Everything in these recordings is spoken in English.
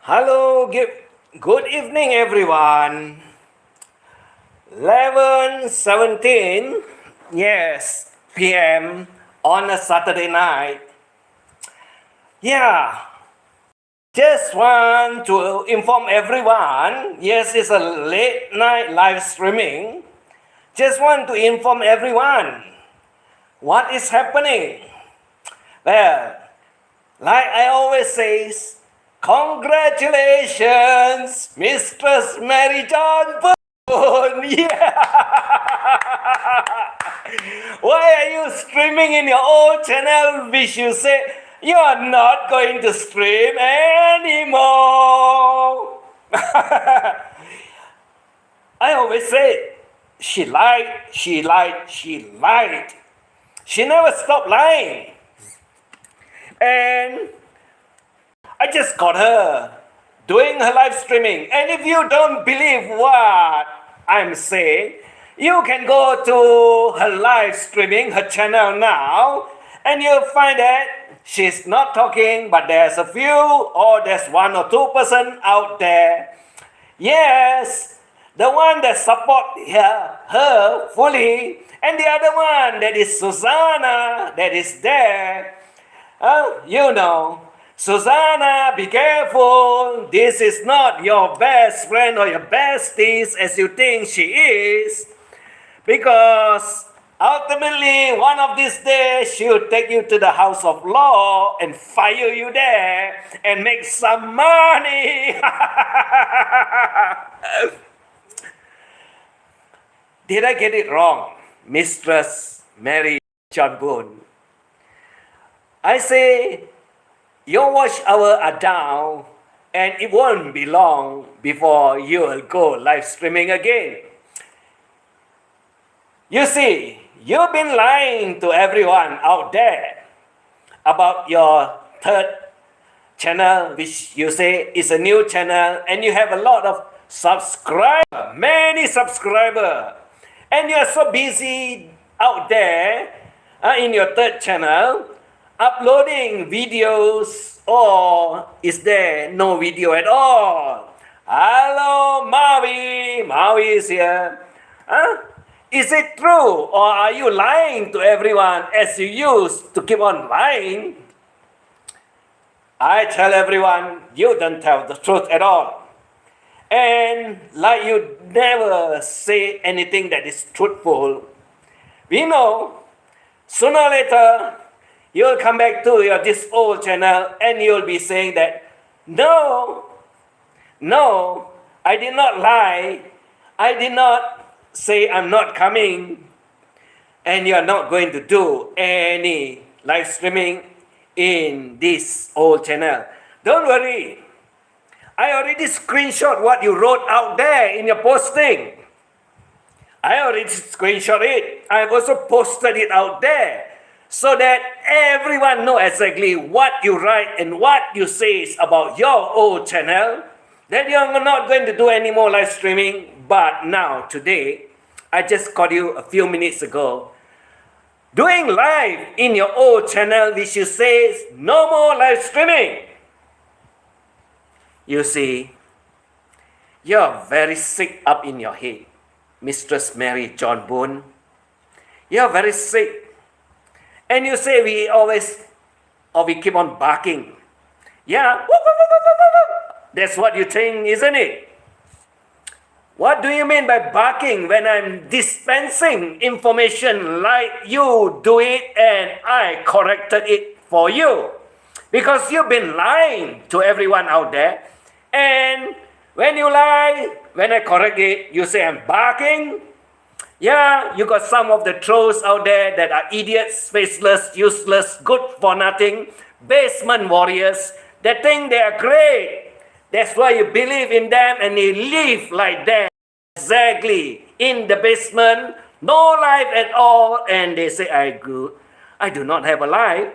Hello, good evening, everyone. 11:17, yes, p.m. on a Saturday night. Yeah, just want to inform everyone. Yes, it's a late night live streaming. Just want to inform everyone what is happening. Well, like I always say, congratulations, Mistress Mary John. Yeah. Why are you streaming in your old channel which you say you are not going to stream anymore? I always say she lied, she lied, she lied. She never stopped lying. And I just got her doing her live streaming. And if you don't believe what I'm saying, you can go to her live streaming, her channel now, and you'll find that she's not talking, but there's a few or there's 1 or 2% out there. Yes, the one that support her fully, and the other one that is Susanna that is there. You know, Susanna, be careful. This is not your best friend or your besties as you think she is. Because ultimately, one of these days, she'll take you to the house of law and fire you there and make some money. Did I get it wrong, Mistress Mary John Boone? I say, your watch hours are down, and it won't be long before you will go live streaming again. You see, you've been lying to everyone out there about your third channel, which you say is a new channel, and you have a lot of subscribers, many subscribers, and you're so busy out there in your third channel, uploading videos, or is there no video at all? Hello, Maui. Maui is here. Is it true, or are you lying to everyone as you used to keep on lying? I tell everyone, you don't tell the truth at all. And like you never say anything that is truthful, we know sooner or later you'll come back to this old channel and you'll be saying that, no, I did not lie. I did not say I'm not coming. And you're not going to do any live streaming in this old channel. Don't worry. I already screenshot what you wrote out there in your posting. I already screenshot it. I've also posted it out there, so that everyone knows exactly what you write and what you say about your old channel, that you're not going to do any more live streaming. But now, today, I just caught you a few minutes ago, doing live in your old channel, which you say no more live streaming. You see, you're very sick up in your head, Mistress Mary John Boone. You're very sick. And you say we keep on barking. Yeah, that's what you think, isn't it? What do you mean by barking when I'm dispensing information like you do it and I corrected it for you? Because you've been lying to everyone out there. And when you lie, when I correct it, you say I'm barking. Yeah, you got some of the trolls out there that are idiots, faceless, useless, good for nothing, basement warriors that think they are great. That's why you believe in them and you live like that. Exactly. In the basement, no life at all. And they say, I do not have a life.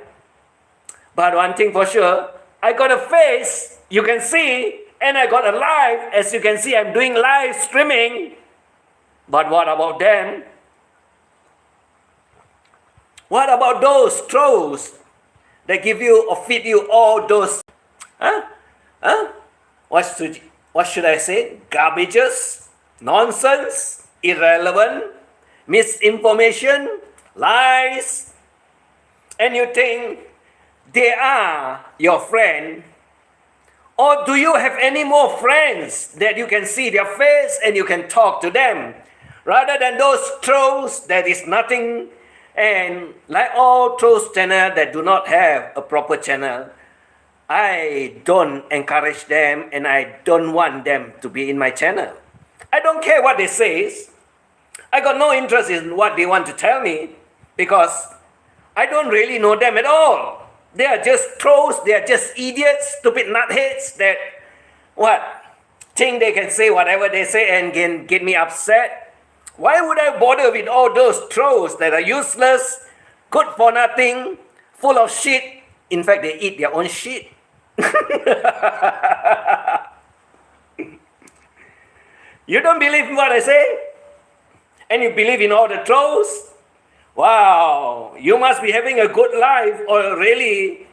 But one thing for sure, I got a face, you can see, and I got a life. As you can see, I'm doing live streaming. But what about them? What about those trolls that give you or feed you all those what should, what should I say? Garbages, nonsense, irrelevant, misinformation, lies, and you think they are your friend? Or do you have any more friends that you can see their face and you can talk to them? Rather than those trolls, that is nothing. And like all trolls channel that do not have a proper channel, I don't encourage them and I don't want them to be in my channel. I don't care what they say. I got no interest in what they want to tell me because I don't really know them at all. They are just trolls, they are just idiots, stupid nutheads that think they can say whatever they say and can get me upset. Why would I bother with all those trolls that are useless, good for nothing, full of shit? In fact, they eat their own shit. You don't believe in what I say? And you believe in all the trolls? Wow, you must be having a good life, or really,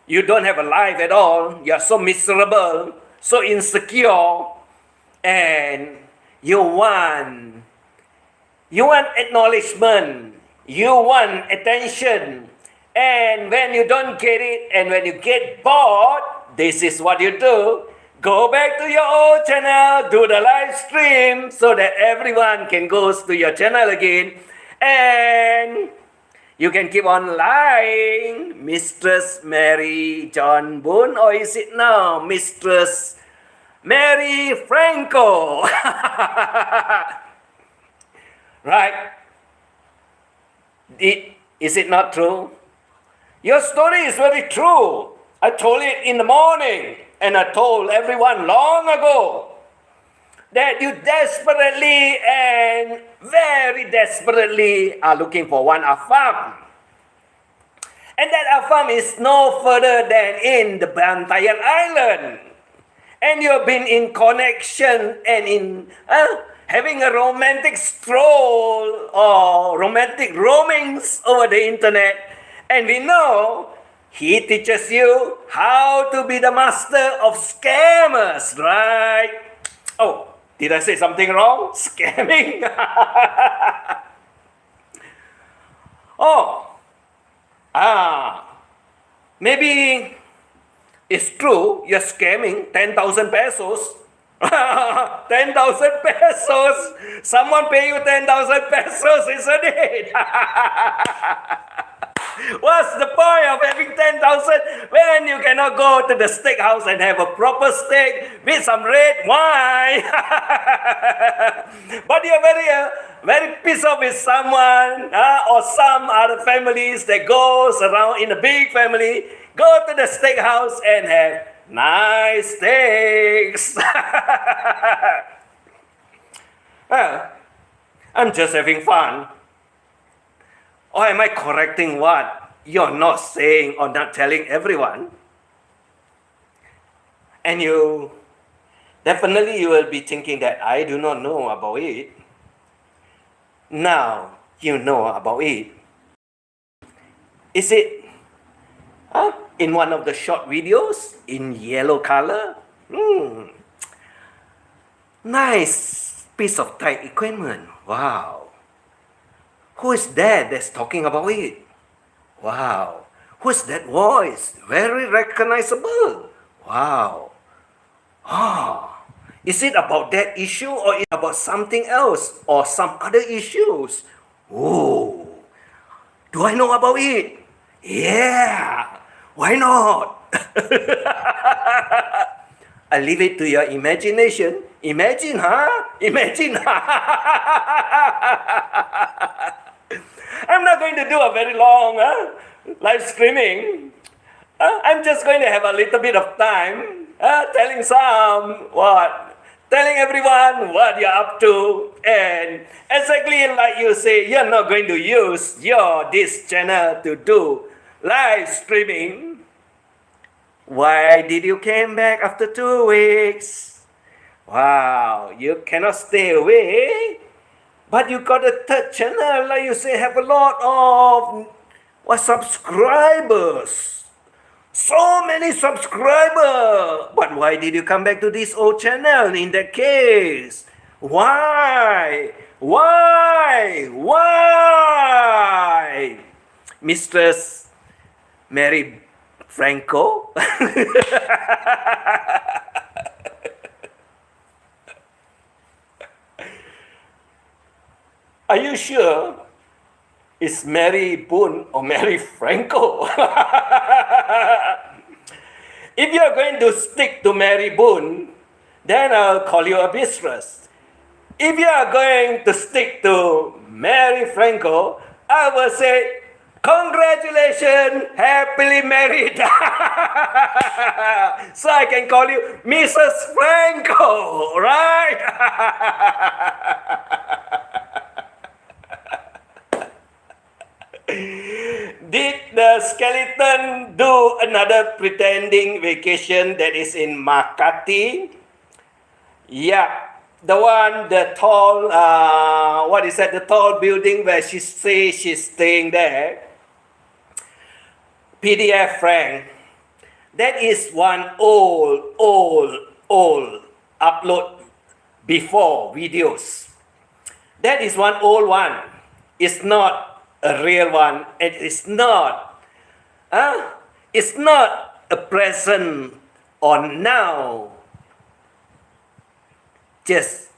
you don't have a life at all. You are so miserable, so insecure, and you want acknowledgement, you want attention, and when you don't get it, and when you get bored, this is what you do. Go back to your old channel, do the live stream so that everyone can go to your channel again. And you can keep on lying, Mistress Mary John Boone, or is it now Mistress Mary Franco? Right? Is it not true? Your story is very true. I told it in the morning, and I told everyone long ago that you desperately and very desperately are looking for one afam. And that afam is no further than in the Bantayan Island. And you've been in connection and in having a romantic stroll or romantic roamings over the internet. And we know he teaches you how to be the master of scammers, right? Oh, did I say something wrong? Scamming? Maybe it's true you're scamming 10,000 pesos. 10,000 pesos. Someone pay you 10,000 pesos, isn't it? What's the point of having 10,000 when you cannot go to the steakhouse and have a proper steak with some red wine? But you're very pissed off with someone or some other families that goes around in a big family, go to the steakhouse and have nice steaks. Well, I'm just having fun. Or am I correcting what you're not saying or not telling everyone? And you will be thinking that I do not know about it. Now you know about it. Is it in one of the short videos in yellow color? Nice piece of tight equipment. Wow. Who is that that's talking about it? Wow. Who's that voice? Very recognizable. Wow. Is it about that issue or is it about something else or some other issues? Oh, do I know about it? Yeah. Why not? I leave it to your imagination. Imagine, Imagine. I'm not going to do a very long live streaming. I'm just going to have a little bit of time telling everyone what you're up to. And exactly like you say, you're not going to use this channel to do live streaming. Why did you came back after 2 weeks? Wow, you cannot stay away. But you got a third channel, like you say, have a lot of subscribers. So many subscribers. But why did you come back to this old channel in that case? Why? Why? Why? Mistress Mary Franco? Are you sure it's Mary Boone or Mary Franco? If you are going to stick to Mary Boone, then I'll call you a mistress. If you are going to stick to Mary Franco, I will say, congratulations, happily married. So I can call you Mrs. Franco, right? Did the skeleton do another pretending vacation that is in Makati? Yeah, the one, the tall, what is that? The tall building where she says she's staying there. PDF Frank. That is one old upload before videos. That is one old one. It's not a real one. It's not a present or now. Just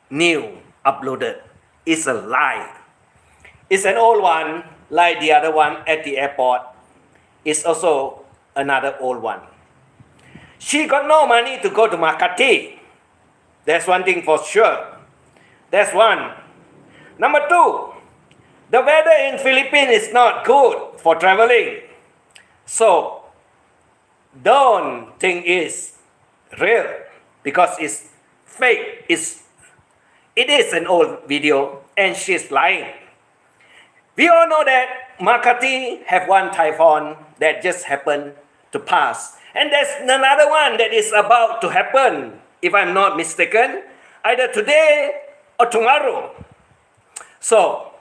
new uploaded. It's a lie. It's an old one like the other one at the airport. It's also another old one. She got no money to go to Makati. That's one thing for sure. That's one. Number two, the weather in Philippines is not good for traveling. So don't think it's real because it's fake. It is an old video and she's lying. We all know that Makati have one typhoon that just happened to pass. And there's another one that is about to happen, if I'm not mistaken, either today or tomorrow. So,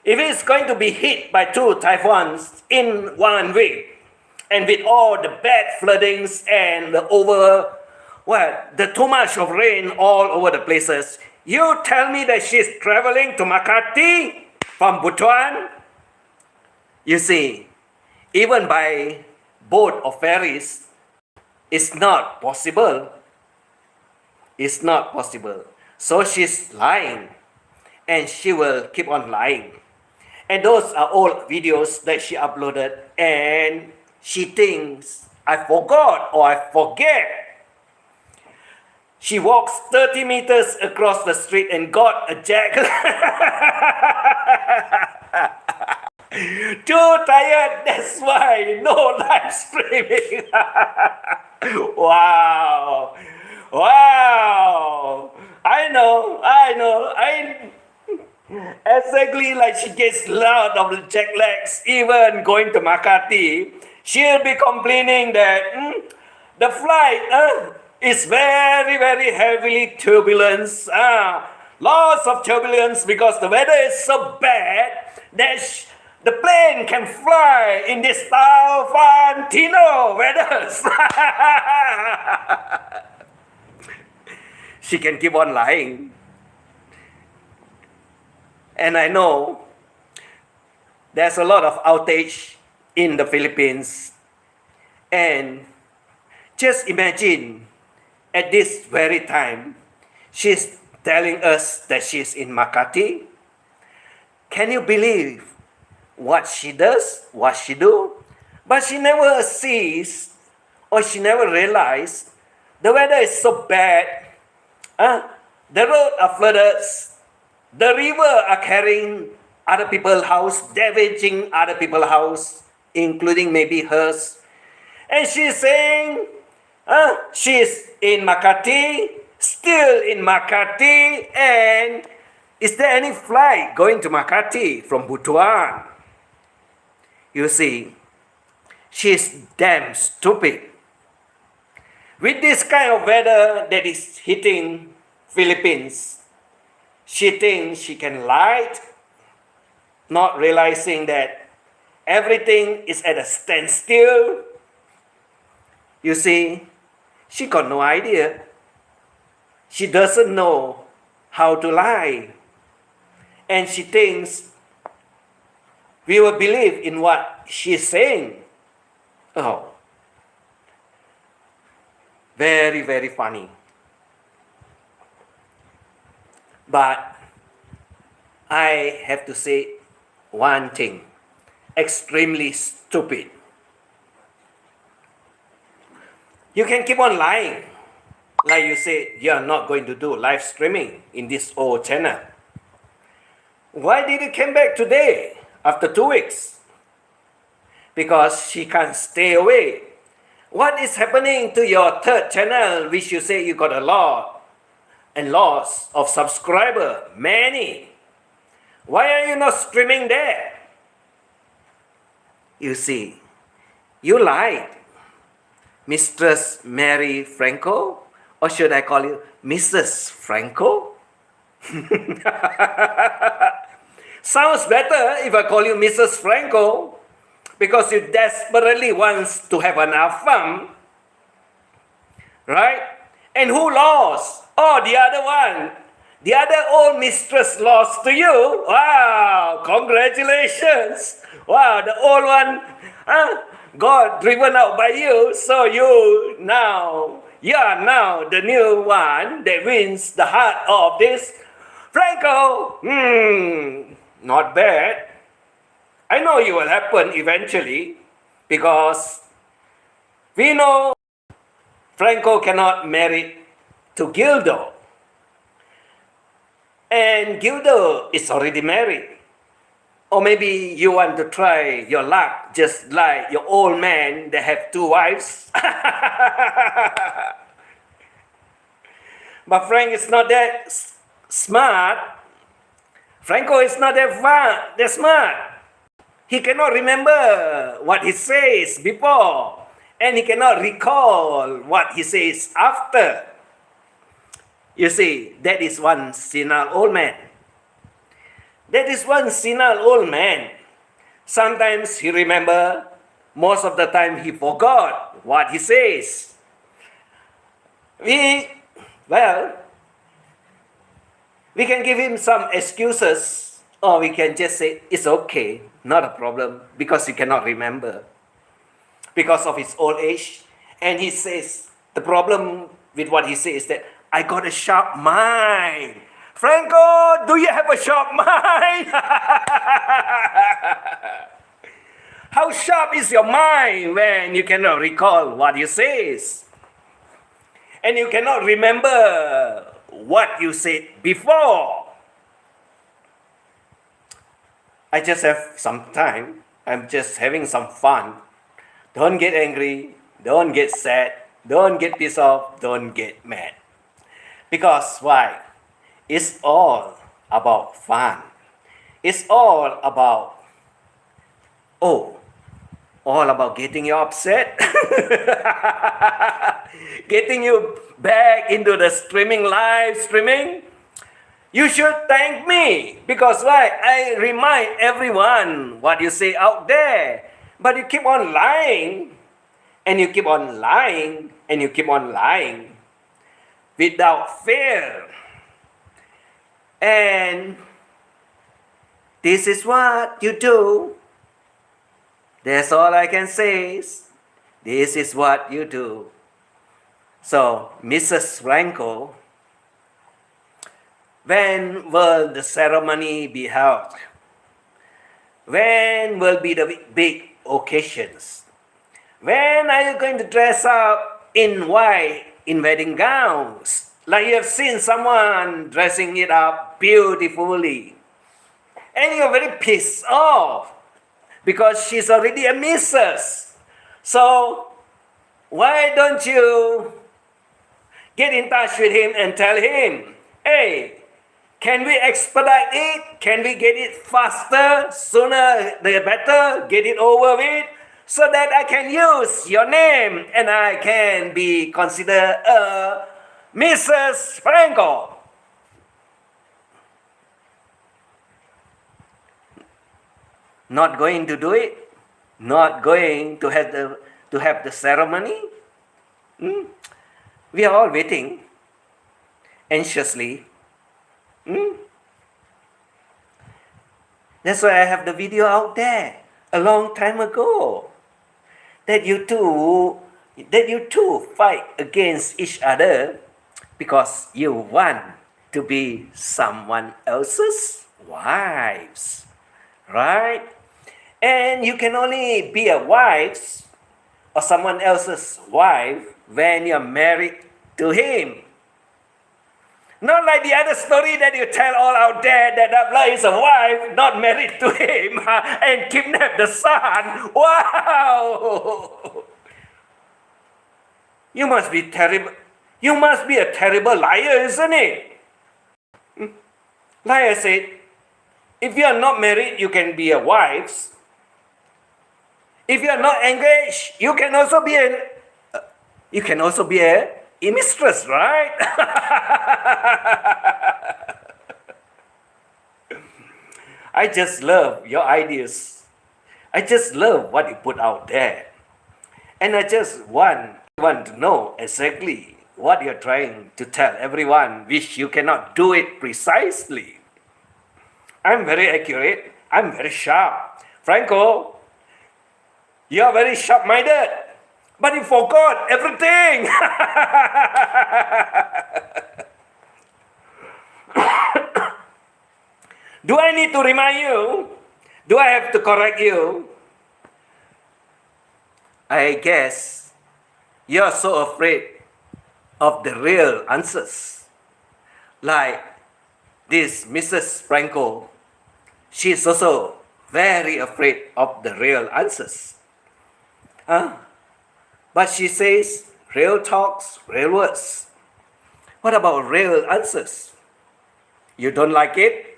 if it's going to be hit by two typhoons in 1 week, and with all the bad floodings and the too much of rain all over the places, you tell me that she's traveling to Makati from Butuan? You see, even by boat or ferries, it's not possible. It's not possible. So she's lying, and she will keep on lying. And those are old videos that she uploaded, and she thinks I forgot or I forget. She walks 30 meters across the street and got a jacket. Too tired, that's why no live streaming. Wow. Wow. I know. Exactly like she gets loud of the jet lags, even going to Makati. She'll be complaining that the flight is very, very heavily turbulence. Lots of turbulence because the weather is so bad that the plane can fly in this Fantino weather. She can keep on lying. And I know there's a lot of outage in the Philippines. And just imagine, at this very time, she's telling us that she's in Makati. Can you believe what she does, what she do? But she never sees or she never realized the weather is so bad. The roads are flooded. The river are carrying other people's house, damaging other people's house, including maybe hers. And she's saying, she's in Makati, still in Makati, and is there any flight going to Makati from Butuan? You see, she's damn stupid. With this kind of weather that is hitting Philippines, she thinks she can lie, not realizing that everything is at a standstill. You see, she got no idea. She doesn't know how to lie. And she thinks we will believe in what she's saying. Oh, very, very funny. But I have to say one thing, extremely stupid. You can keep on lying. Like you say, you're not going to do live streaming in this old channel. Why did you come back today after 2 weeks? Because she can't stay away. What is happening to your third channel, which you say you got a lot and loss of subscriber, many? Why are you not streaming there? You see, you lied. Mistress Mary Franco? Or should I call you Mrs. Franco? Sounds better if I call you Mrs. Franco, because you desperately wants to have enough fun, right? And who lost? Oh, the other one. The other old mistress lost to you. Wow, congratulations. Wow, the old one got driven out by you. So you are now the new one that wins the heart of this Franco. Not bad. I know it will happen eventually, because we know Franco cannot marry to Gildo. And Gildo is already married. Or maybe you want to try your luck just like your old man that have 2 wives. But Frank is not that smart. Franco is not that smart. He cannot remember what he says before, and he cannot recall what he says after. You see, that is one senile old man. That is one senile old man. Sometimes he remember, most of the time he forgot what he says. We can give him some excuses, or we can just say, it's okay, not a problem, because he cannot remember, because of his old age. And he says, the problem with what he says is that, I got a sharp mind. Franco, do you have a sharp mind? How sharp is your mind when you cannot recall what you says? And you cannot remember what you said before. I just have some time. I'm just having some fun. Don't get angry. Don't get sad. Don't get pissed off. Don't get mad. Because why? It's all about fun. It's all about, all about getting you upset. Getting you back into the live streaming. You should thank me, because why? I remind everyone what you say out there. But you keep on lying, and you keep on lying, and you keep on lying without fear. And this is what you do. That's all I can say. This is what you do. So, Mrs. Franco, when will the ceremony be held? When will be the big occasions? When are you going to dress up in white, in wedding gowns? Like you have seen someone dressing it up beautifully. And you're very pissed off, because she's already a missus. So, why don't you get in touch with him and tell him, hey, can we expedite it? Can we get it faster? Sooner the better. Get it over with, so that I can use your name and I can be considered a Mrs. Franco. Not going to do it? Not going to have the ceremony? We are all waiting anxiously. That's why I have the video out there a long time ago. That you two fight against each other because you want to be someone else's wives, right? And you can only be a wife or someone else's wife when you're married to him. Not like the other story that you tell all out there that Abla is a wife, not married to him, and kidnapped the son. Wow! You must be terrible. You must be a terrible liar, isn't it? Like I said, if you are not married, you can be a wife. If you are not engaged, you can also be a mistress, right? I just love your ideas. I just love what you put out there. And I just want to know exactly what you're trying to tell everyone, which you cannot do it precisely. I'm very accurate. I'm very sharp. Franco, you're very sharp-minded, but you forgot everything. Do I need to remind you? Do I have to correct you? I guess you're so afraid of the real answers. Like this Mrs. Franco, she's also very afraid of the real answers. But she says real talks, real words. What about real answers? You don't like it?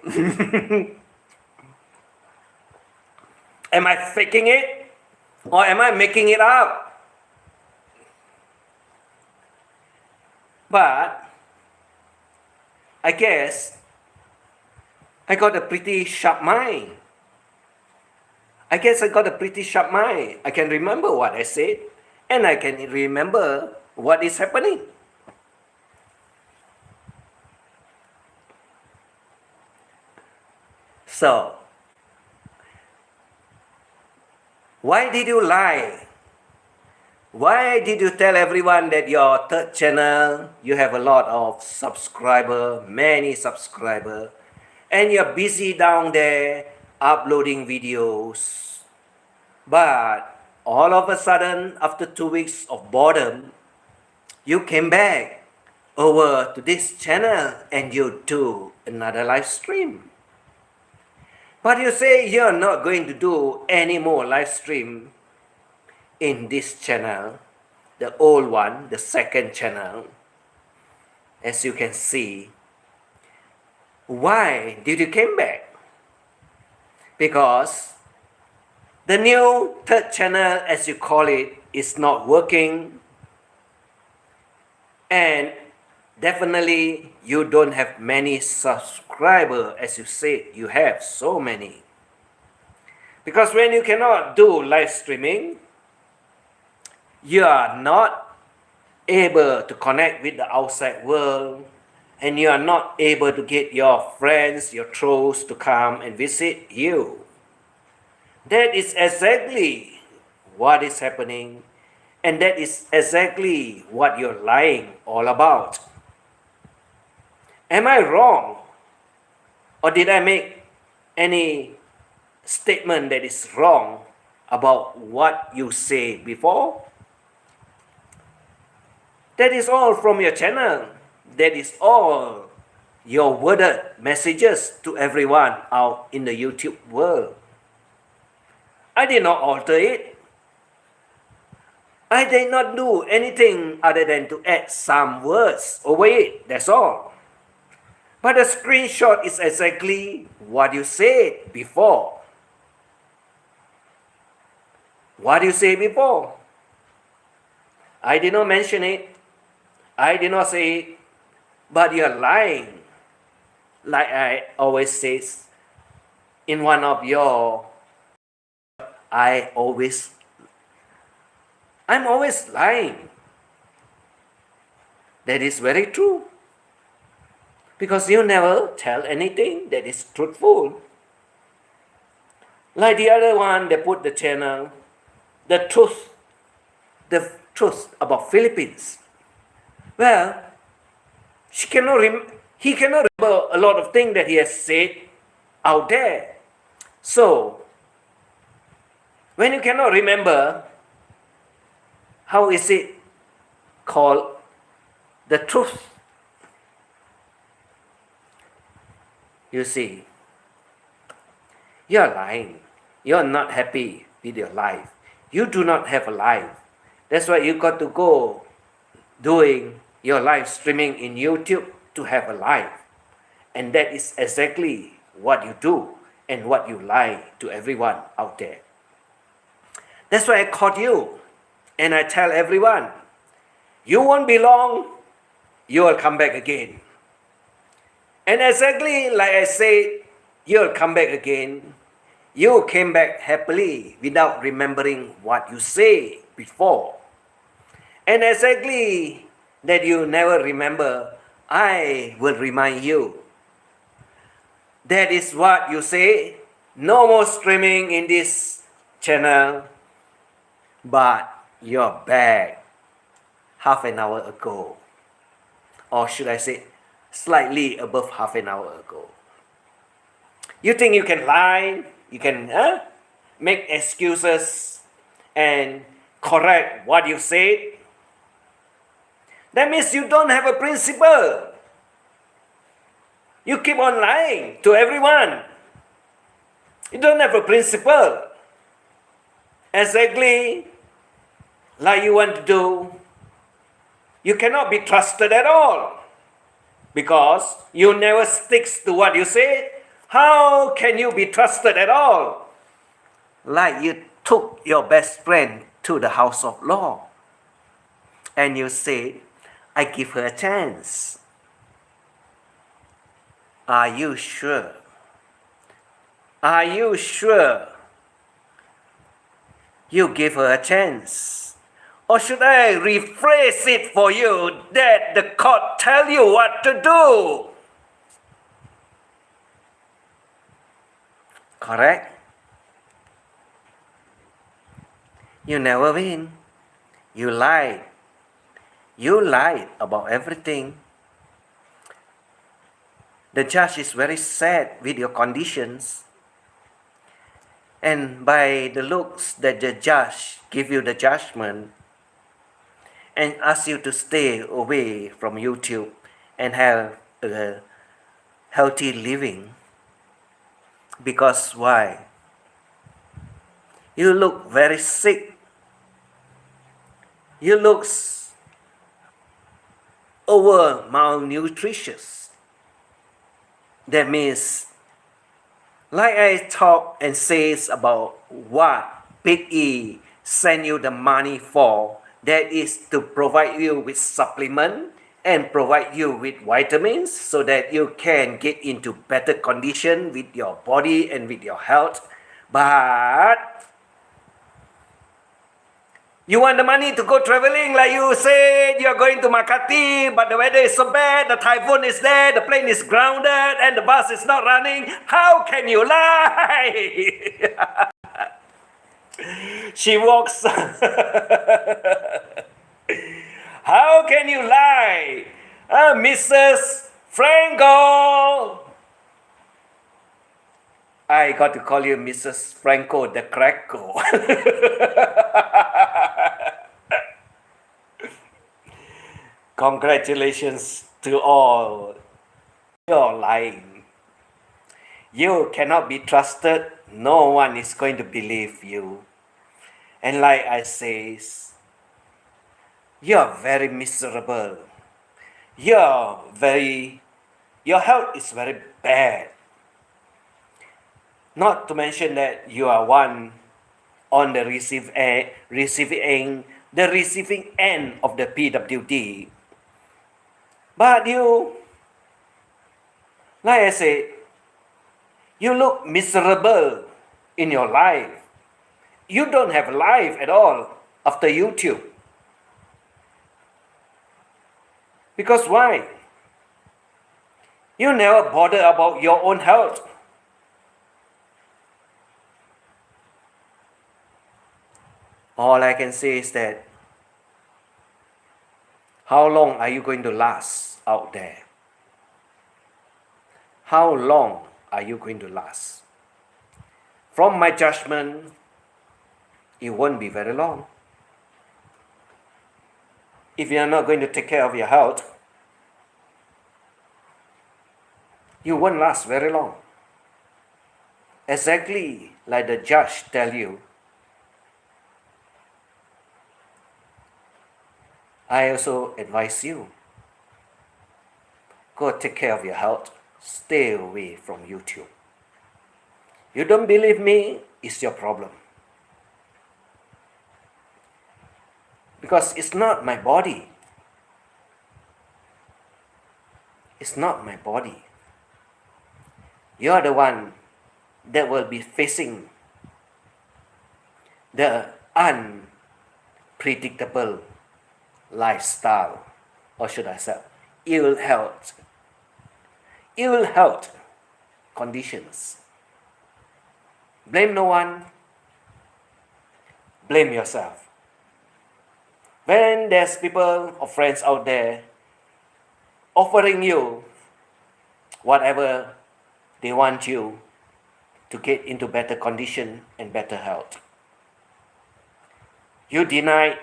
Am I faking it? Or am I making it up? But I guess I got a pretty sharp mind. I can remember what I said, and I can remember what is happening. So, why did you lie? Why did you tell everyone that your third channel, you have a lot of subscribers, many subscribers, and you're busy down there uploading videos? But all of a sudden, after 2 weeks of boredom, you came back over to this channel and you do another live stream. But you say you're not going to do any more live stream in this channel, the old one, the second channel. As you can see, why did you come back? Because the new third channel, as you call it, is not working, and definitely you don't have many subscribers as you said you have so many. Because when you cannot do live streaming, you are not able to connect with the outside world, and you are not able to get your friends, your trolls to come and visit you. That is exactly what is happening, and that is exactly what you're lying all about. Am I wrong? Or did I make any statement that is wrong about what you said before? That is all from your channel. That is all your worded messages to everyone out in the YouTube world. I did not alter it. I did not do anything other than to add some words over it. That's all. But the screenshot is exactly what you said before. What you said before. I did not mention it. I did not say it. But you're lying. Like I always say in one of your, I'm always lying. That is very true. Because you never tell anything that is truthful. Like the other one, they put the channel, the truth about Philippines. Well, he cannot remember a lot of things that he has said out there. So, when you cannot remember, how is it called the truth? You see, you're lying. You're not happy with your life. You do not have a life. That's why you got to go doing your live streaming in YouTube to have a life. And that is exactly what you do and what you lie to everyone out there. That's why I caught you. And I tell everyone, you won't be long, you will come back again. And exactly like I said, you'll come back again. You came back happily without remembering what you say before. And exactly that you never remember, I will remind you. That is what you say. No more streaming in this channel. But you're back half an hour ago. Or should I say, slightly above half an hour ago. You think you can lie, you can make excuses and correct what you said? That means you don't have a principle. You keep on lying to everyone. You don't have a principle. Exactly like you want to do. You cannot be trusted at all. Because you never stick to what you say. How can you be trusted at all? Like you took your best friend to the house of law. And you said, I give her a chance. Are you sure? Are you sure you give her a chance? Or should I rephrase it for you that the court tell you what to do? Correct? You never win. You lied. You lied about everything. The judge is very sad with your conditions. And by the looks that the judge give you the judgment and ask you to stay away from YouTube and have a healthy living. Because why? You look very sick. You look over malnutritious. That means, like I talk and says about what Big E send you the money for, that is to provide you with supplement and provide you with vitamins so that you can get into better condition with your body and with your health. But you want the money to go traveling like you said, you're going to Makati, but the weather is so bad, the typhoon is there, the plane is grounded, and the bus is not running. How can you lie? She walks. How can you lie? Mrs. Franco. I got to call you Mrs. Franco the Cracko. Congratulations to all. You're lying. You cannot be trusted. No one is going to believe you. And like I says, you're very miserable. Your health is very bad. Not to mention that you are one on the receiving end of the PWD. But you, like I said, you look miserable in your life. You don't have life at all after YouTube. Because why? You never bother about your own health. All I can say is that how long are you going to last out there? How long are you going to last? From my judgment, it won't be very long. If you are not going to take care of your health, you won't last very long. Exactly like the judge tell you, I also advise you, go take care of your health. Stay away from YouTube. You don't believe me, it's your problem. Because it's not my body. It's not my body. You're the one that will be facing the unpredictable lifestyle, or should I say, ill health conditions. Blame no one, blame yourself. When there's people or friends out there offering you whatever they want you to get into better condition and better health, you deny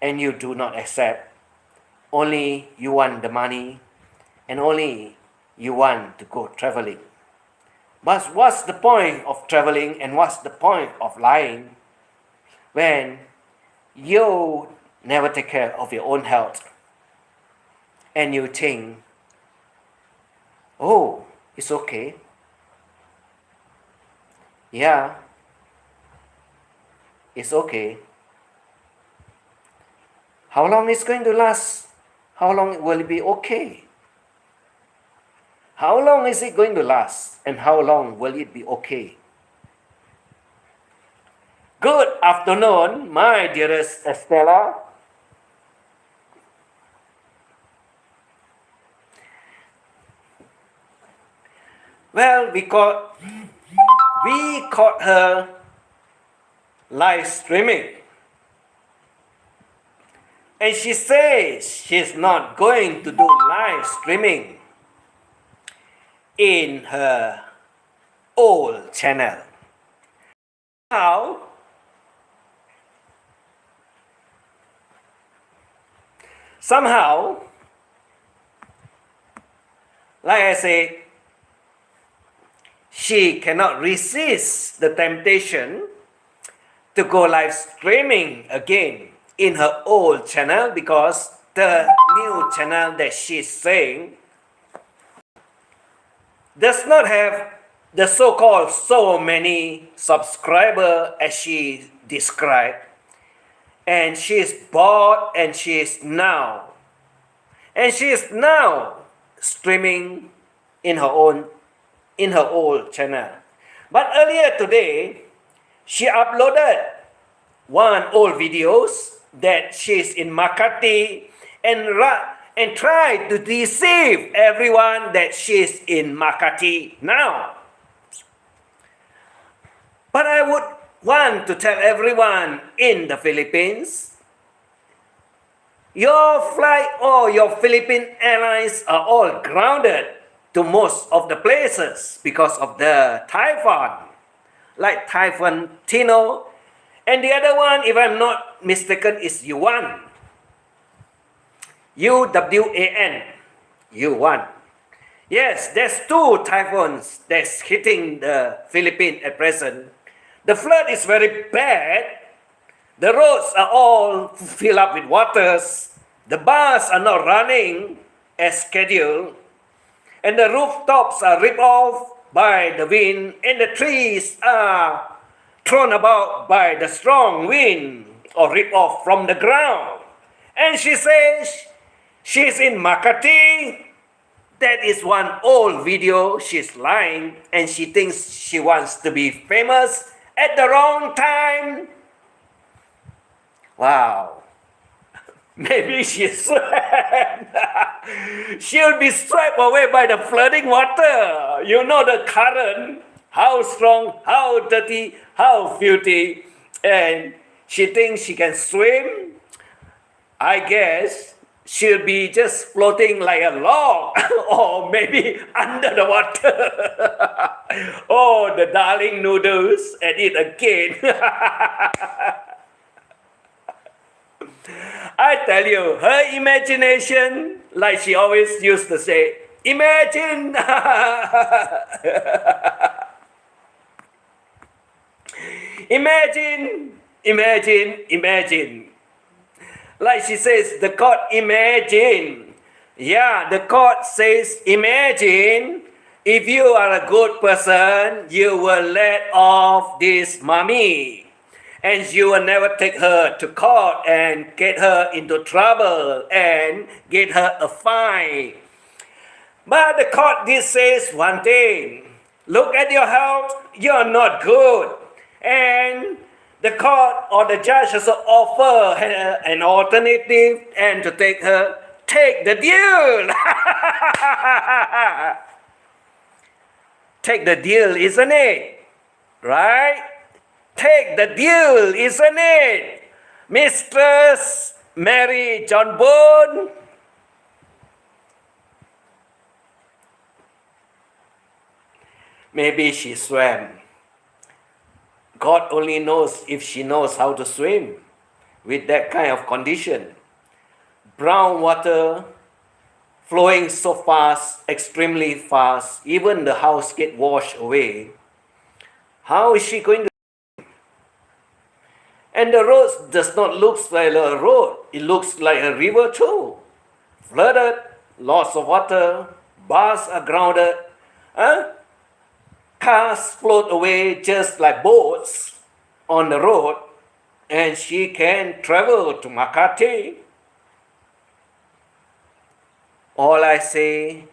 and you do not accept. Only you want the money and only you want to go traveling. But what's the point of traveling and what's the point of lying when you never take care of your own health and you think, oh, it's okay. Yeah, it's okay. How long is going to last? How long will it be okay? How long is it going to last? And how long will it be okay? Good afternoon, my dearest Estella. Well, we caught her live streaming. And she says she's not going to do live streaming in her old channel. Somehow, like I said, she cannot resist the temptation to go live streaming again in her old channel because the new channel that she's saying does not have the so-called so many subscribers as she described. And she is bored and she is now streaming in her old channel. But earlier today, she uploaded one old videos that she's in Makati and tried to deceive everyone that she's in Makati now. But I would want to tell everyone in the Philippines, your flight or your Philippine Airlines are all grounded to most of the places because of the typhoon, like Typhoon Tino, and the other one, if I'm not mistaken, is Yuan. UWAN. Yuan. Yes, there's two typhoons that's hitting the Philippines at present. The flood is very bad. The roads are all filled up with waters. The bus are not running as scheduled. And the rooftops are ripped off by the wind. And the trees are thrown about by the strong wind or ripped off from the ground. And she says she's in Makati. That is one old video. She's lying and she thinks she wants to be famous at the wrong time. Wow. Maybe she's she'll be swept away by the flooding water. You know the current, how strong, how dirty, how filthy, and she thinks she can swim. I guess she'll be just floating like a log or maybe under the water. Oh, the darling noodles at it again. I tell you, her imagination, like she always used to say, imagine. Imagine, imagine, imagine. Like she says, the court imagine. Yeah, the court says imagine if you are a good person, you will let off this mummy. And you will never take her to court and get her into trouble and get her a fine. But the court did says one thing. Look at your health, you're not good. And the court or the judge also offer her an alternative and to take the deal. Take the deal, isn't it? Right? Take the deal, isn't it? Mistress Mary John Boone. Maybe she swam. God only knows if she knows how to swim with that kind of condition. Brown water flowing so fast, extremely fast, even the house get washed away. How is she going to? And the road does not look like a road. It looks like a river too. Flooded, lots of water, bars are grounded. Cars float away just like boats on the road, and she can travel to Makati. All I say,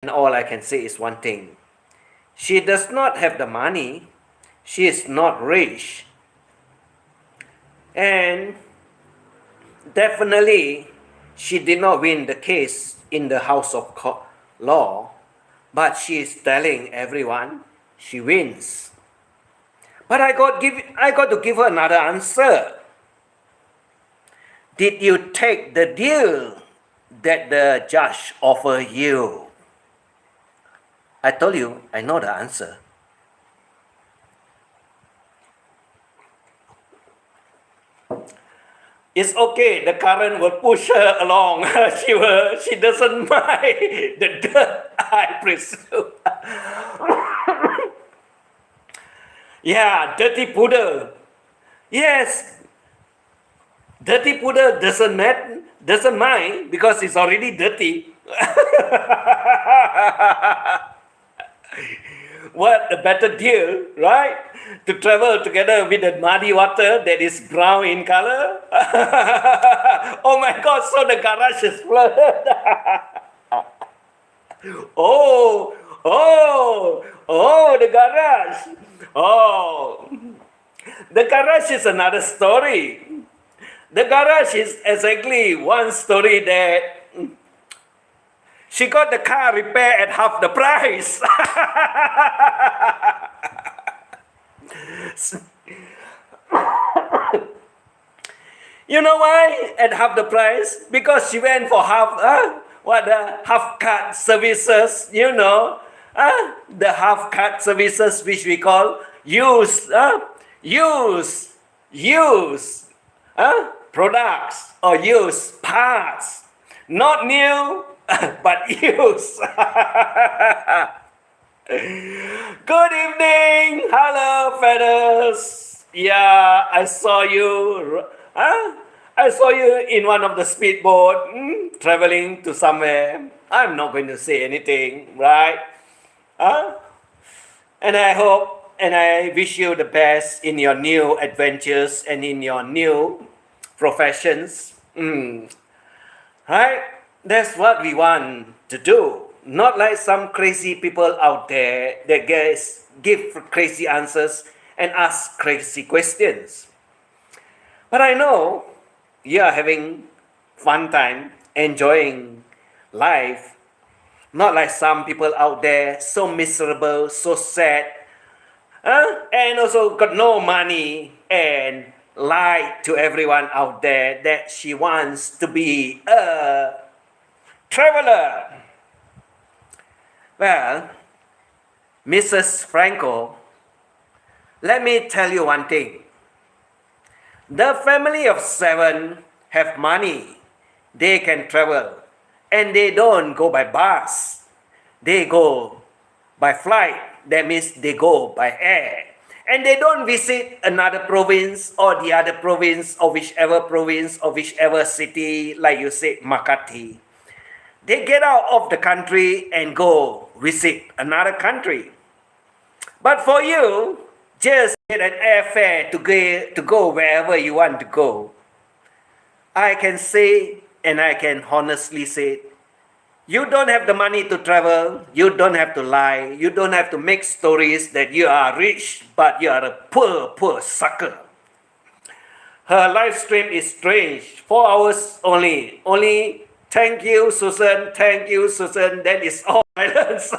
and all I can say is one thing. She does not have the money. She is not rich. And definitely, she did not win the case in the House of Law, but she is telling everyone she wins. But I got to give her another answer. Did you take the deal that the judge offered you? I told you, I know the answer. It's okay, the current will push her along. She doesn't mind the dirt, I presume. Yeah, dirty poodle. Yes, dirty poodle doesn't mind because it's already dirty. What a better deal, right? To travel together with the muddy water that is brown in color. Oh my God, so the garage is flooded. Oh, the garage. Oh, the garage is another story. The garage is exactly one story that she got the car repaired at half the price. You know why at half the price? Because she went for half-cut services, the half-cut services which we call use products or use parts, not new but used. Good evening, hello feathers. Yeah, I saw you. I saw you in one of the speedboat traveling to somewhere. I'm not going to say anything, right? And I hope and I wish you the best in your new adventures and in your new professions. Right? That's what we want to do. Not like some crazy people out there that give crazy answers and ask crazy questions. But I know you are having fun time, enjoying life. Not like some people out there, so miserable, so sad, and also got no money and lied to everyone out there that she wants to be a traveler. Well, Mrs. Franco, let me tell you one thing. The family of 7 have money. They can travel. And they don't go by bus. They go by flight. That means they go by air. And they don't visit another province or the other province or whichever city, like you said, Makati. They get out of the country and go visit another country. But for you, just get an airfare to go wherever you want to go. I can say, and I can honestly say, you don't have the money to travel, you don't have to lie, you don't have to make stories that you are rich, but you are a poor sucker. Her live stream is strange, 4 hours only. Only thank you, Susan, that is all silence.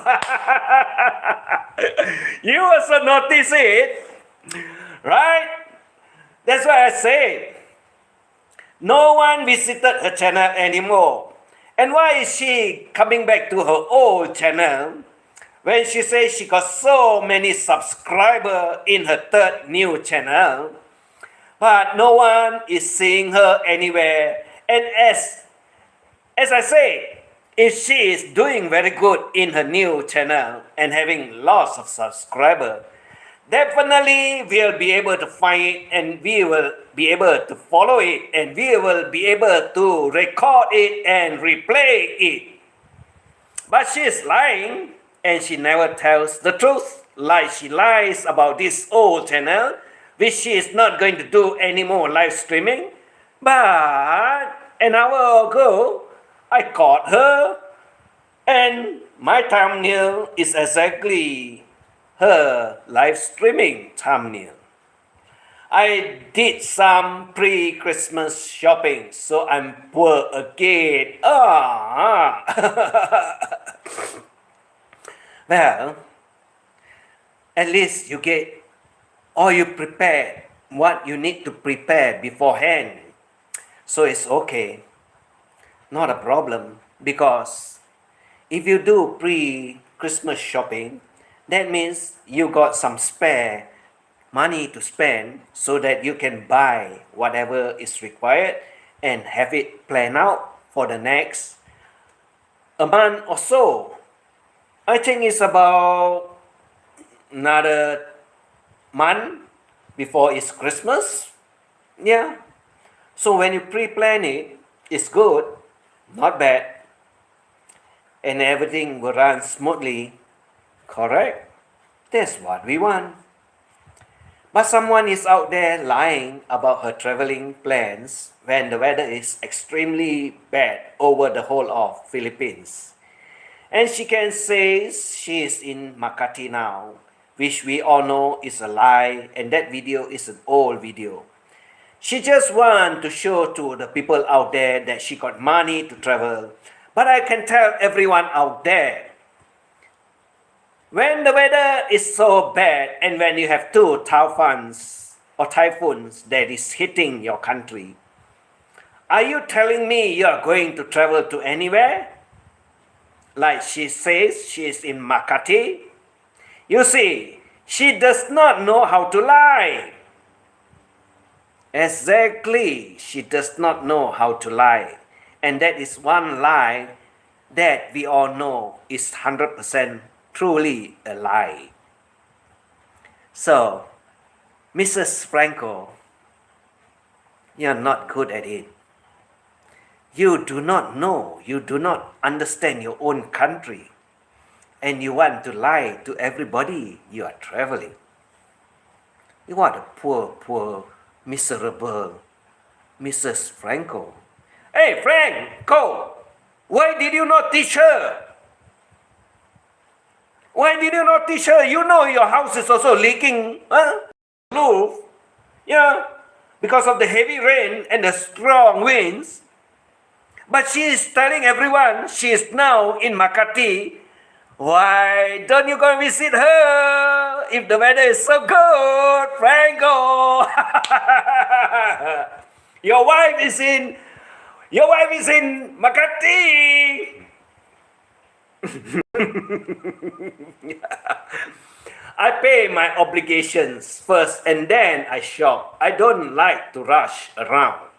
You also notice it, right? That's why I say, no one visited her channel anymore. And why is she coming back to her old channel when she says she got so many subscribers in her third new channel? But no one is seeing her anywhere. And as I say, if she is doing very good in her new channel and having lots of subscribers, definitely we'll be able to find it and we will be able to follow it and we will be able to record it and replay it. But she is lying and she never tells the truth. Like she lies about this old channel, which she is not going to do any more live streaming. But an hour ago, I caught her and my thumbnail is exactly her live streaming thumbnail. I did some pre-Christmas shopping, so I'm poor again. Well, at least you get or you prepare what you need to prepare beforehand. So it's okay. Not a problem, because if you do pre-Christmas shopping, that means you got some spare money to spend so that you can buy whatever is required and have it planned out for the next a month or so. I think it's about another month before it's Christmas. Yeah. So when you pre-plan it, it's good, not bad, and everything will run smoothly. Correct? That's what we want. But someone is out there lying about her traveling plans when the weather is extremely bad over the whole of Philippines. And she can say she is in Makati now, which we all know is a lie, and that video is an old video. She just wants to show to the people out there that she got money to travel. But I can tell everyone out there, when the weather is so bad and when you have 2 typhoons that is hitting your country, are you telling me you are going to travel to anywhere? Like she says she is in Makati. You see, she does not know how to lie. Exactly, she does not know how to lie. And that is one lie that we all know is 100% truly a lie. So, Mrs. Franco, you're not good at it. You do not know, you do not understand your own country, and you want to lie to everybody you are traveling. You are the poor, miserable Mrs. Franco. Hey, Franco, why did you not teach her? Why did you not teach her? You know your house is also leaking, roof. Yeah, because of the heavy rain and the strong winds. But she is telling everyone she is now in Makati. Why don't you go and visit her if the weather is so good, Franco? Your wife is in Makati. I pay my obligations first and then I shop. I don't like to rush around.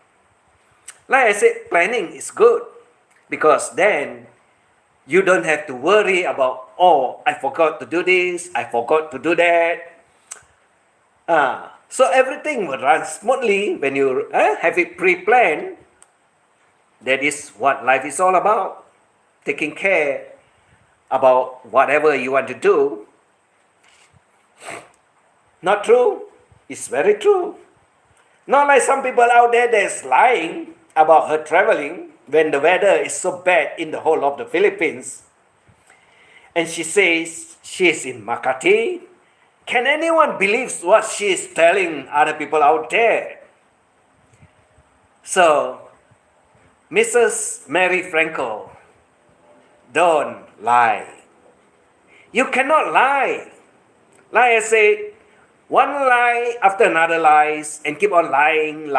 Like I said, planning is good because then you don't have to worry about, oh, I forgot to do this, I forgot to do that. So everything will run smoothly when you have it pre-planned. That is what life is all about. Taking care about whatever you want to do. Not true? It's very true. Not like some people out there that's lying about her traveling when the weather is so bad in the whole of the Philippines. And she says she's in Makati. Can anyone believe what she is telling other people out there? So, Mrs. Mary Franco, don't lie. You cannot lie. Like I said, one lie after another lies and keep on lying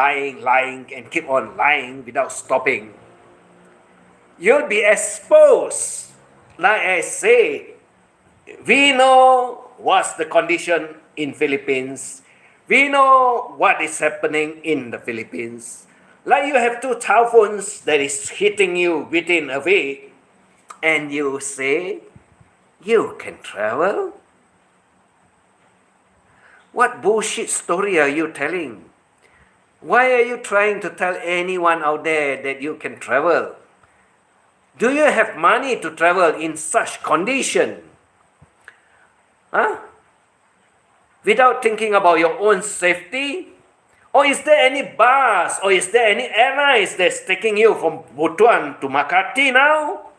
and keep on lying without stopping. You'll be exposed. Like I said, we know what's the condition in Philippines. We know what is happening in the Philippines. Like you have two typhoons that is hitting you within a week and you say, you can travel? What bullshit story are you telling? Why are you trying to tell anyone out there that you can travel? Do you have money to travel in such condition? Without thinking about your own safety? Or is there any bus or is there any airlines that's taking you from Butuan to Makati now?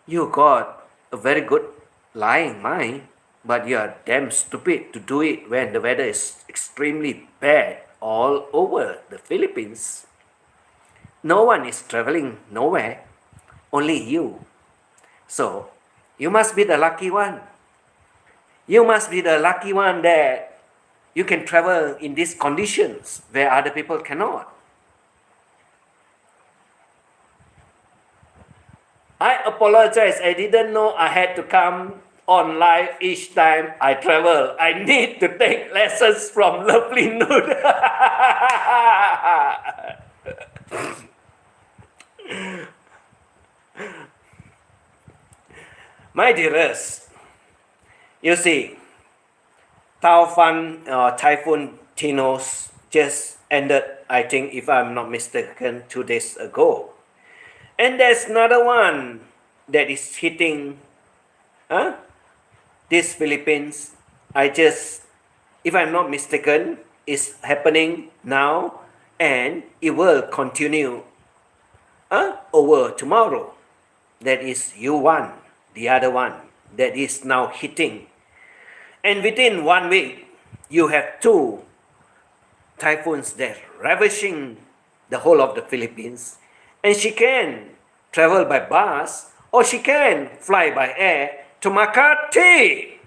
You got a very good lying mind, but you are damn stupid to do it when the weather is extremely bad all over the Philippines. No one is traveling nowhere, only you. So, you must be the lucky one. You must be the lucky one that you can travel in these conditions where other people cannot. I apologize. I didn't know I had to come on live each time I travel. I need to take lessons from Lovely Nude. My dearest, you see, Typhoon Tinos just ended, I think, if I'm not mistaken, 2 days ago. And there's another one that is hitting this Philippines. If I'm not mistaken, is happening now and it will continue over tomorrow. That is U1, the other one that is now hitting. And within 1 week, you have two typhoons that are ravaging the whole of the Philippines. And she can travel by bus or she can fly by air to Makati.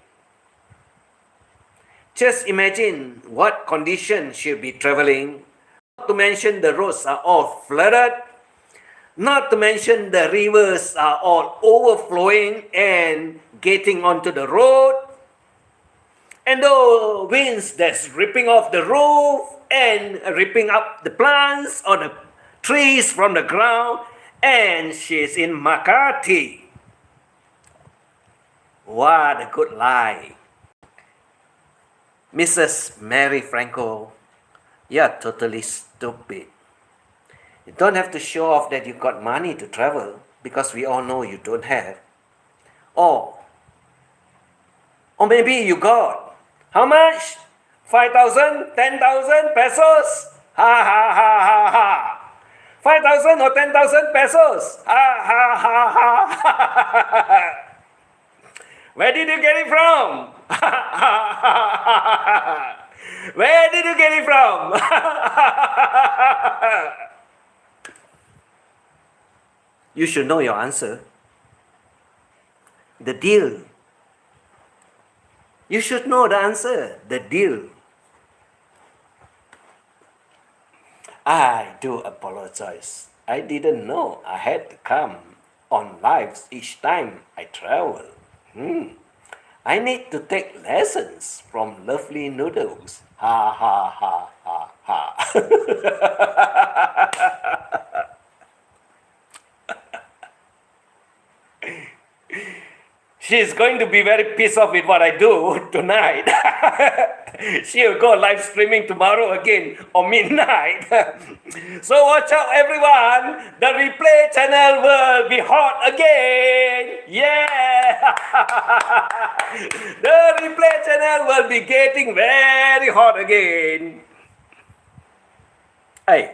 Just imagine what condition she'll be traveling. Not to mention the roads are all flooded. Not to mention the rivers are all overflowing and getting onto the road. And the winds that's ripping off the roof and ripping up the plants or the trees from the ground, and she's in Makati. What a good lie. Mrs. Mary Franco, you're totally stupid. You don't have to show off that you got money to travel because we all know you don't have. Or maybe you got, how much? 5,000, 10,000 pesos? Ha ha ha ha ha. 5,000 or 10,000 pesos? Ha ha ha ha ha. Where did you get it from? Where did you get it from? You should know your answer. The deal. You should know the answer. The deal. I do apologize. I didn't know I had to come on lives each time I travel. I need to take lessons from lovely noodles. Ha ha ha ha ha. She's going to be very pissed off with what I do tonight. She'll go live streaming tomorrow again or midnight. So watch out, everyone. The replay channel will be hot again. Yeah. The replay channel will be getting very hot again. Hey,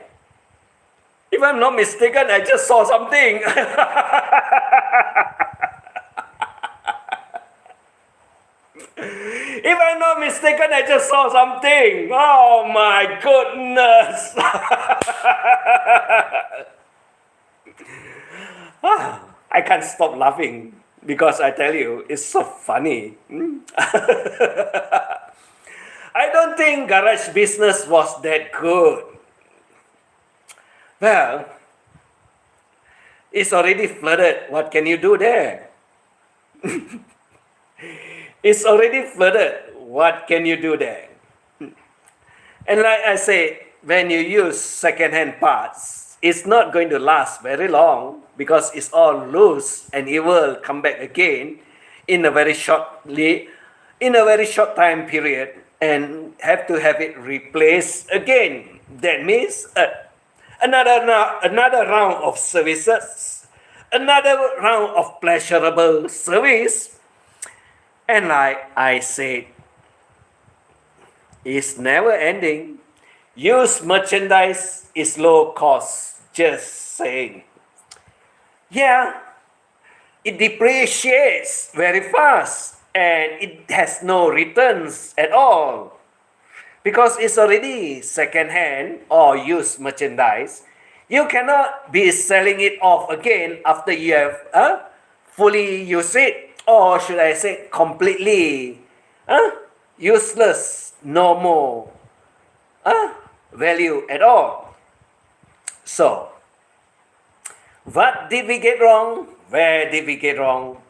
if I'm not mistaken, I just saw something. If I'm not mistaken, I just saw something. Oh my goodness. I can't stop laughing because I tell you, it's so funny. I don't think garage business was that good. Well, it's already flooded. What can you do there? It's already flooded. What can you do there? And like I say, when you use second-hand parts, it's not going to last very long because it's all loose and it will come back again in a very short time period and have to have it replaced again. That means another round of services, another round of pleasurable service. And like I said, it's never ending. Used merchandise is low cost. Just saying. Yeah, it depreciates very fast and it has no returns at all. Because it's already second-hand or used merchandise, you cannot be selling it off again after you have fully used it. Or should I say completely useless, no more value at all. So, what did we get wrong? Where did we get wrong?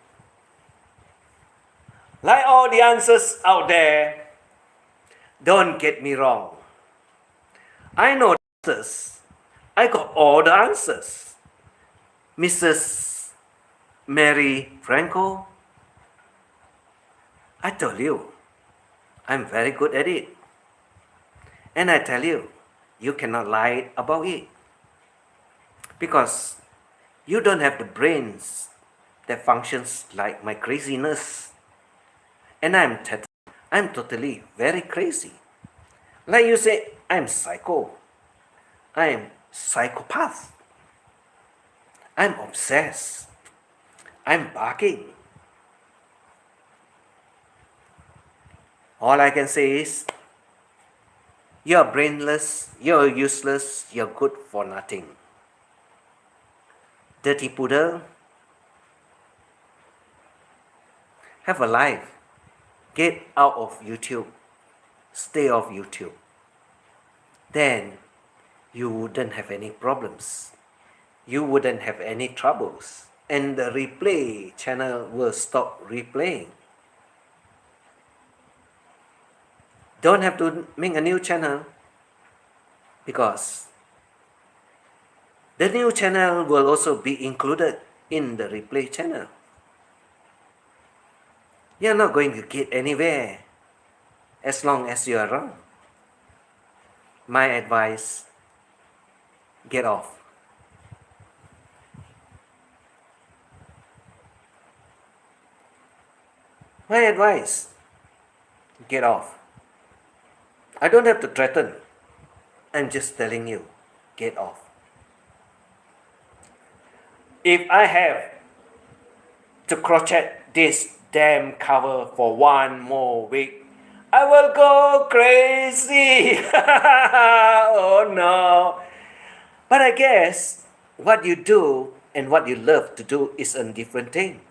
Like all the answers out there, don't get me wrong. I know the answers. I got all the answers. Mrs. Mary Franco, I told you, I'm very good at it. And I tell you, you cannot lie about it. Because you don't have the brains that functions like my craziness. And I'm totally very crazy. Like you say, I'm psycho. I'm psychopath. I'm obsessed. I'm barking. All I can say is, you're brainless, you're useless, you're good for nothing. Dirty poodle, have a life. Get out of YouTube. Stay off YouTube. Then you wouldn't have any problems. You wouldn't have any troubles. And the replay channel will stop replaying. Don't have to make a new channel because the new channel will also be included in the replay channel. You're not going to get anywhere as long as you are wrong. My advice, get off. My advice, get off. I don't have to threaten. I'm just telling you, get off. If I have to crochet this damn cover for one more week, I will go crazy. Oh no. But I guess what you do and what you love to do is a different thing,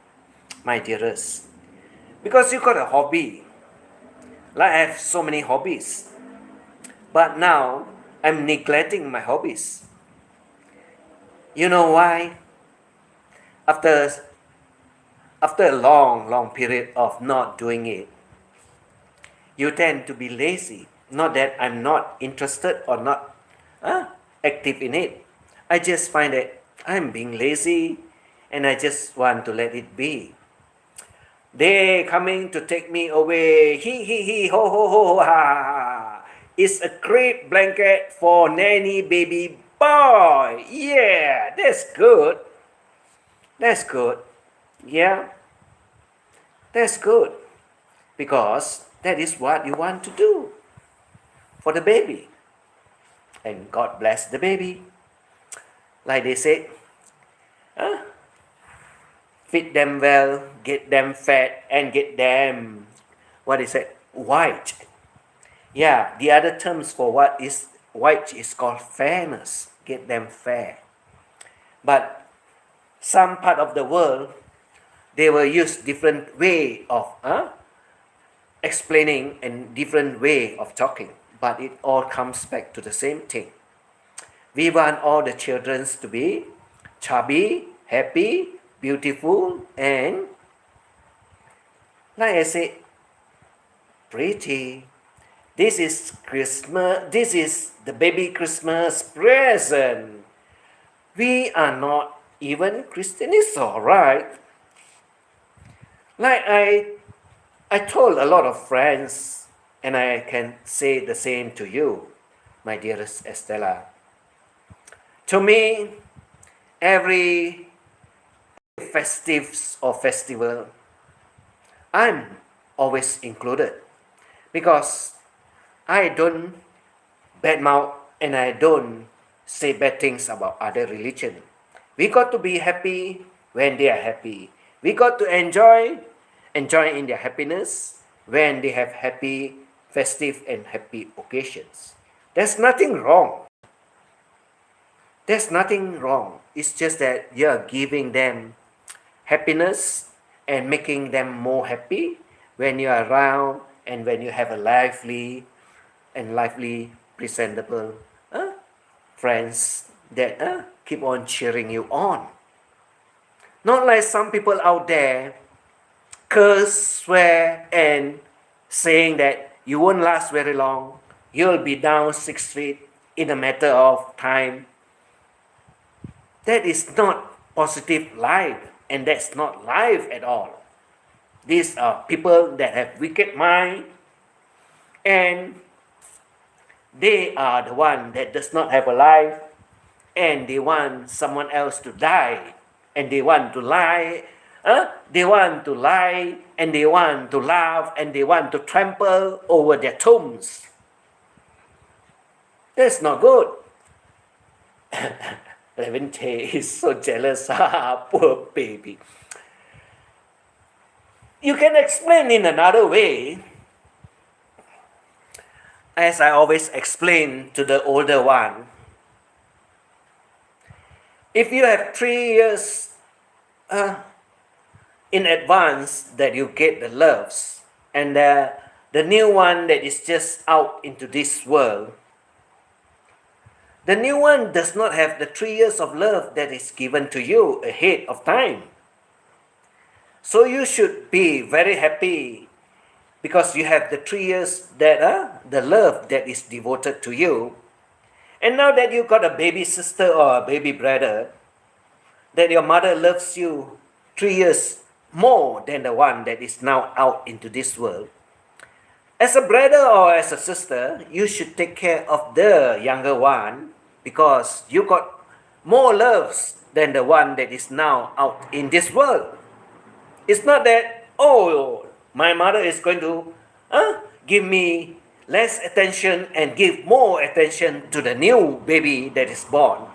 my dearest. Because you got a hobby. Like I have so many hobbies. But now I'm neglecting my hobbies. You know why? After after a long period of not doing it, you tend to be lazy. Not that I'm not interested or not active in it. I just find that I'm being lazy and I just want to let it be. They coming to take me away. He, ho, ho, ho, ha, ha, ha. It's a crib blanket for nanny baby boy. Yeah, that's good. That's good. Yeah, that's good. Because that is what you want to do for the baby. And God bless the baby. Like they said, huh? Feed them well, get them fat, and get them, what is it, white. Yeah, the other terms for what is white is called fairness. Get them fair. But some part of the world, they will use different way of explaining and different way of talking. But it all comes back to the same thing. We want all the children to be chubby, happy, beautiful, and, like I said, pretty. This is Christmas. This is the baby Christmas present. We are not even Christian. It's alright. Like I told a lot of friends, and I can say the same to you, my dearest Estella. To me, every festives or festival, I'm always included because I don't badmouth and I don't say bad things about other religion. We got to be happy when they are happy. We got to enjoy in their happiness when they have happy, festive and happy occasions. There's nothing wrong. There's nothing wrong. It's just that you're giving them happiness and making them more happy when you're around and when you have a lively, presentable friends that keep on cheering you on. Not like some people out there curse, swear, and saying that you won't last very long. You'll be down 6 feet in a matter of time. That is not positive life, and that's not life at all. These are people that have wicked mind, and they are the one that does not have a life, and they want someone else to die, and they want to lie. They want to lie, and they want to laugh, and they want to trample over their tombs. That's not good. Levante is so jealous. Poor baby. You can explain in another way. As I always explain to the older one, if you have 3 years in advance that you get the loves, and the new one that is just out into this world, the new one does not have the 3 years of love that is given to you ahead of time. So you should be very happy because you have the 3 years that the love that is devoted to you. And now that you got a baby sister or a baby brother, that your mother loves you 3 years more than the one that is now out into this world. As a brother or as a sister, you should take care of the younger one because you got more loves than the one that is now out in this world. It's not that, oh, my mother is going to give me less attention and give more attention to the new baby that is born.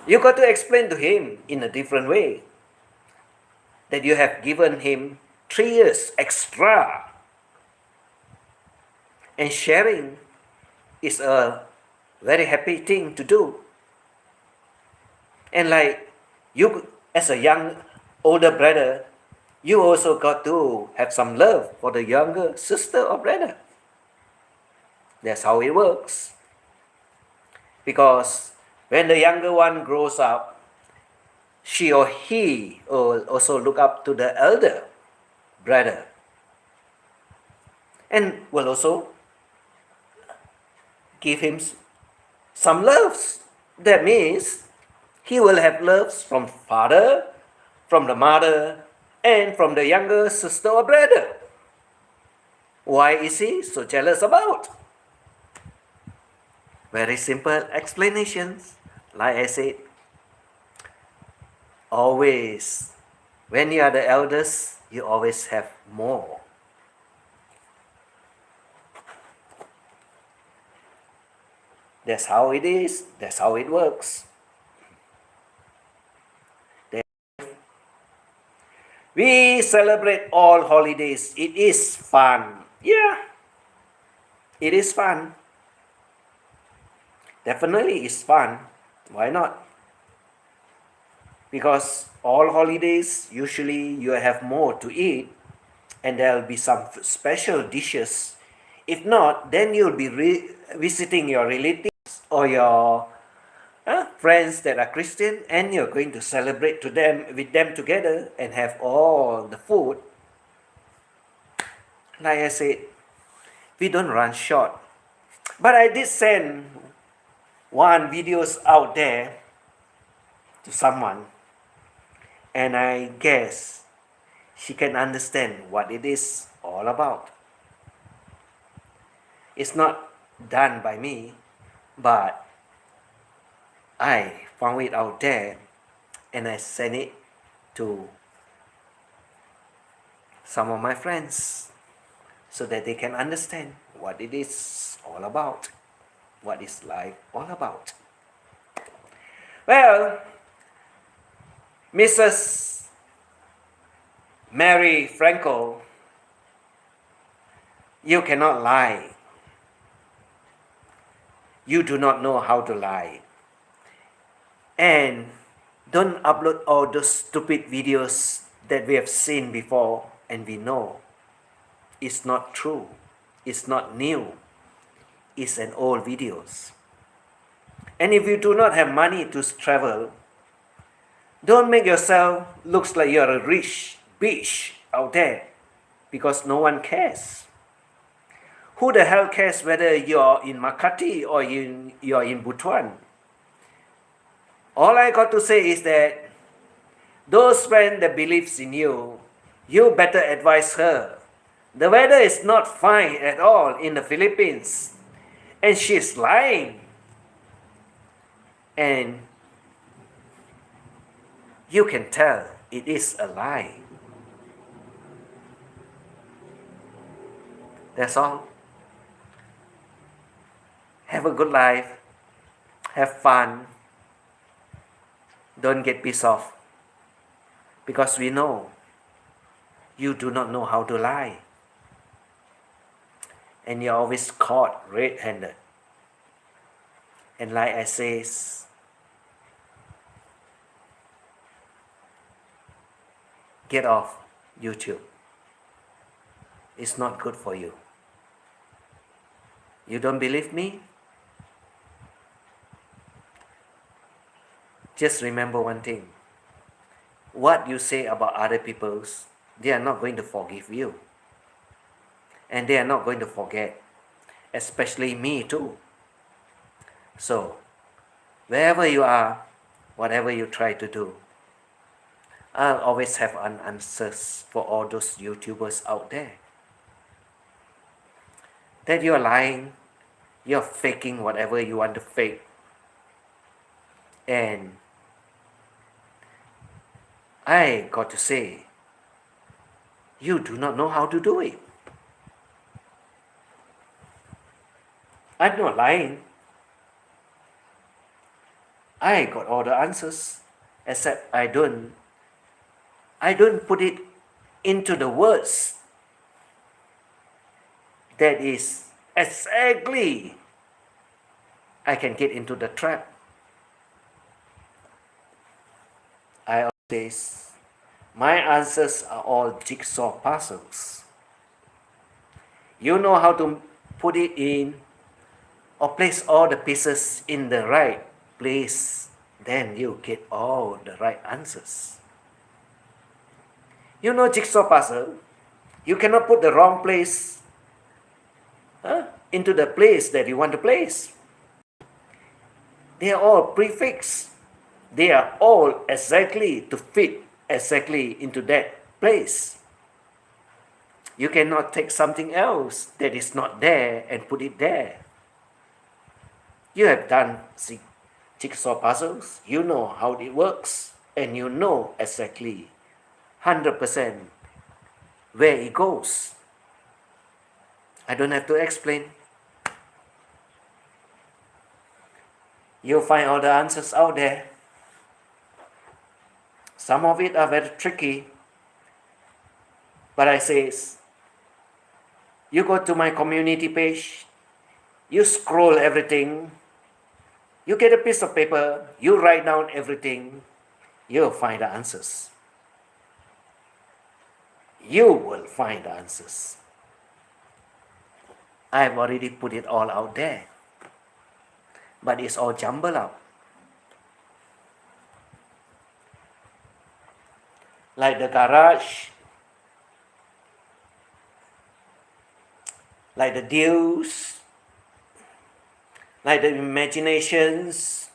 You got to explain to him in a different way that you have given him 3 years extra. And sharing is a very happy thing to do. And like You, as a young, older brother, you also got to have some love for the younger sister or brother. That's how it works. Because when the younger one grows up, she or he will also look up to the elder brother and will also give him some loves. That means he will have loves from father, from the mother, and from the younger sister or brother. Why is he so jealous about? Very simple explanations. Like I said, always, when you are the eldest, you always have more. That's how it is. That's how it works. We celebrate all holidays. It is fun. Yeah, it is fun. Definitely it's fun. Why not? Because all holidays, usually you have more to eat and there'll be some special dishes. If not, then you'll be visiting your relatives or your friends that are Christian, and you're going to celebrate with them together and have all the food. Like I said, we don't run short. But I did send one videos out there to someone, and I guess she can understand what it is all about. It's not done by me, but I found it out there and I sent it to some of my friends so that they can understand what it is all about, what is life all about. Well, Mrs. Mary Frankel, you cannot lie. You do not know how to lie. And don't upload all those stupid videos that we have seen before and we know it's not true. It's not new. It's an old videos. And if you do not have money to travel, don't make yourself look like you're a rich bitch out there, because no one cares. Who the hell cares whether you're in Makati or you're in Butuan? All I got to say is that those friends that believes in you, you better advise her. The weather is not fine at all in the Philippines, and she's lying. And you can tell it is a lie. That's all. Have a good life. Have fun. Don't get pissed off. Because we know you do not know how to lie. And you're always caught red-handed. And like I says, get off YouTube. It's not good for you. You don't believe me? Just remember one thing. What you say about other people, they are not going to forgive you. And they are not going to forget. Especially me too. So, wherever you are, whatever you try to do, I'll always have an answers for all those YouTubers out there. That you're lying, you're faking whatever you want to fake. And I got to say, you do not know how to do it. I'm not lying. I got all the answers, except I don't put it into the words that is exactly I can get into the trap. says, my answers are all jigsaw puzzles. You know how to put it in or place all the pieces in the right place, then you get all the right answers. You know jigsaw puzzle, you cannot put the wrong place into the place that you want to place. They are all prefixed. They are all exactly to fit exactly into that place. You cannot take something else that is not there and put it there. You have done jigsaw puzzles, you know how it works, and you know exactly 100% where it goes. I don't have to explain. You'll find all the answers out there. Some of it are very tricky, but I say, you go to my community page, you scroll everything, you get a piece of paper, you write down everything, you'll find the answers. You will find the answers. I've already put it all out there, but it's all jumbled up. Like the garage, like the deals, like the imaginations,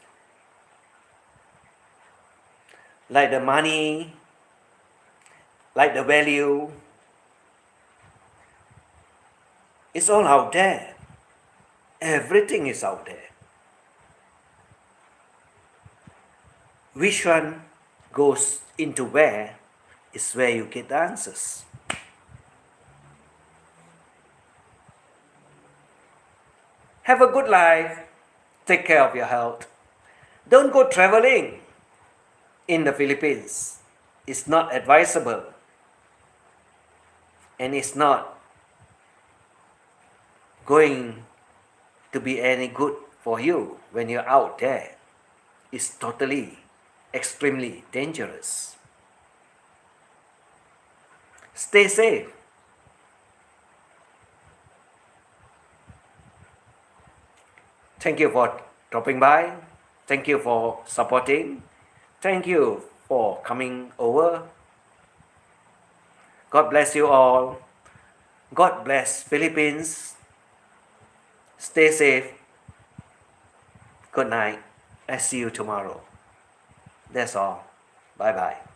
like the money, like the value. It's all out there. Everything is out there. Which one goes into where is where you get the answers. Have a good life. Take care of your health. Don't go traveling in the Philippines. It's not advisable. And it's not going to be any good for you when you're out there. It's totally, extremely dangerous. Stay safe. Thank you for dropping by. Thank you for supporting. Thank you for coming over. God bless you all. God bless Philippines. Stay safe. Good night. I see you tomorrow. That's all. Bye bye.